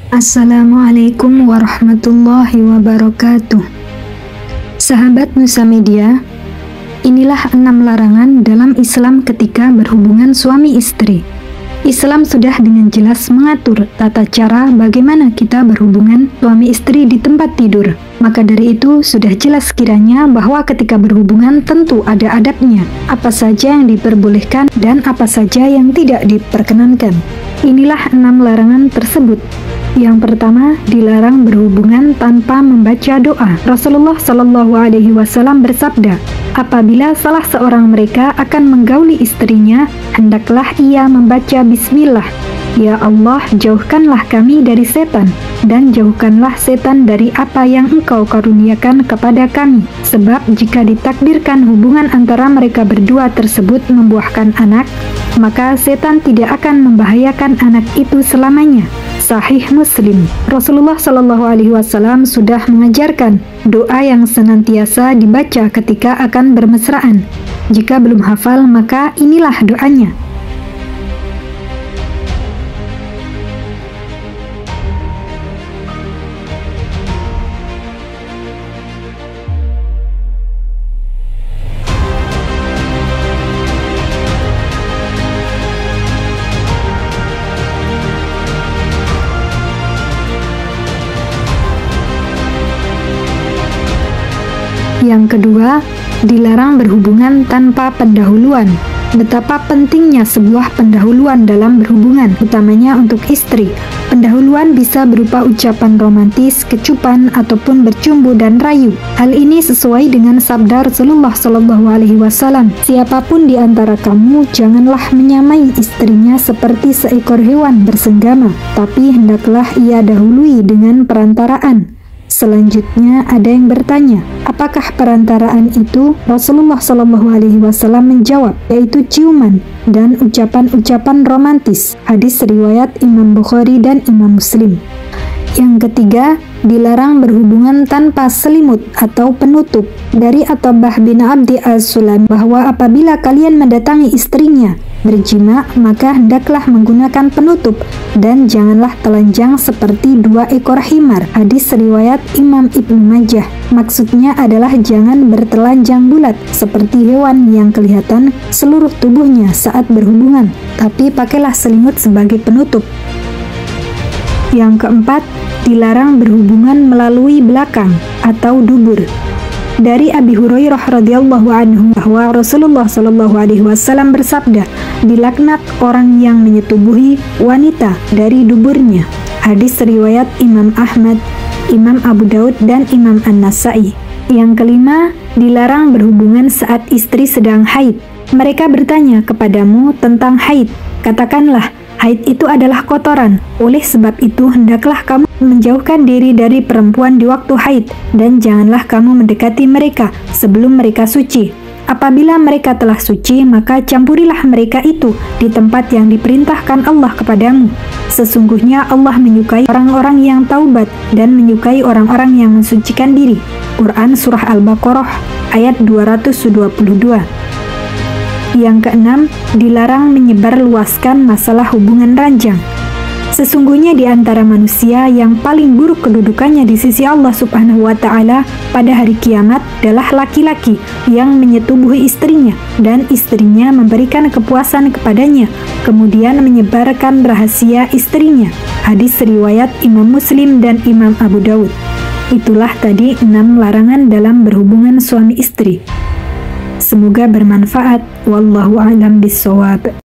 Assalamualaikum warahmatullahi wabarakatuh. Sahabat Nusa Media, inilah 6 larangan dalam Islam ketika berhubungan suami istri. Islam sudah dengan jelas mengatur tata cara bagaimana kita berhubungan suami istri di tempat tidur. Maka dari itu sudah jelas kiranya bahwa ketika berhubungan tentu ada adabnya, apa saja yang diperbolehkan dan apa saja yang tidak diperkenankan. Inilah 6 larangan tersebut. Yang pertama, dilarang berhubungan tanpa membaca doa. Rasulullah Shallallahu Alaihi Wasallam bersabda, apabila salah seorang mereka akan menggauli istrinya, hendaklah ia membaca Bismillah. Ya Allah, jauhkanlah kami dari setan, dan jauhkanlah setan dari apa yang Engkau karuniakan kepada kami. Sebab jika ditakdirkan hubungan antara mereka berdua tersebut membuahkan anak, maka setan tidak akan membahayakan anak itu selamanya. Sahih Muslim. Rasulullah Shallallahu Alaihi Wasallam sudah mengajarkan doa yang senantiasa dibaca ketika akan bermesraan. Jika belum hafal, maka inilah doanya. Yang kedua, dilarang berhubungan tanpa pendahuluan. Betapa pentingnya sebuah pendahuluan dalam berhubungan, utamanya untuk istri. Pendahuluan bisa berupa ucapan romantis, kecupan, ataupun bercumbu dan rayu. Hal ini sesuai dengan sabda Rasulullah Shallallahu Alaihi Wasallam. Siapapun di antara kamu janganlah menyamai istrinya seperti seekor hewan bersenggama, tapi hendaklah ia dahului dengan perantaraan. Selanjutnya ada yang bertanya, apakah perantaraan itu? Rasulullah Shallallahu Alaihi Wasallam menjawab, yaitu ciuman dan ucapan-ucapan romantis. Hadis riwayat Imam Bukhari dan Imam Muslim. Yang ketiga, dilarang berhubungan tanpa selimut atau penutup. Dari Athabah bin Abdi As-Sulami bahwa apabila kalian mendatangi istrinya berjima, maka hendaklah menggunakan penutup dan janganlah telanjang seperti 2 ekor himar. Hadis riwayat Imam Ibnu Majah. Maksudnya adalah jangan bertelanjang bulat seperti hewan yang kelihatan seluruh tubuhnya saat berhubungan, tapi pakailah selimut sebagai penutup. Yang keempat, dilarang berhubungan melalui belakang atau dubur. Dari Abi Hurairah radhiyallahu anhu bahwa Rasulullah Shallallahu Alaihi Wasallam bersabda, dilaknat orang yang menyetubuhi wanita dari duburnya. Hadis riwayat Imam Ahmad, Imam Abu Daud dan Imam An-Nasai. Yang kelima, dilarang berhubungan saat istri sedang haid. Mereka bertanya kepadamu tentang haid. Katakanlah, haid itu adalah kotoran. Oleh sebab itu, hendaklah kamu menjauhkan diri dari perempuan di waktu haid, dan janganlah kamu mendekati mereka sebelum mereka suci. Apabila mereka telah suci, maka campurilah mereka itu di tempat yang diperintahkan Allah kepadamu. Sesungguhnya Allah menyukai orang-orang yang taubat dan menyukai orang-orang yang mensucikan diri. Quran Surah Al-Baqarah ayat 222. Yang keenam, dilarang menyebarluaskan masalah hubungan ranjang. Sesungguhnya di antara manusia yang paling buruk kedudukannya di sisi Allah Subhanahu wa Ta'ala pada hari kiamat adalah laki-laki yang menyetubuhi istrinya dan istrinya memberikan kepuasan kepadanya, kemudian menyebarkan rahasia istrinya. Hadis riwayat Imam Muslim dan Imam Abu Daud. Itulah tadi 6 larangan dalam berhubungan suami istri. Semoga bermanfaat. Wallahu a'lam bishawab.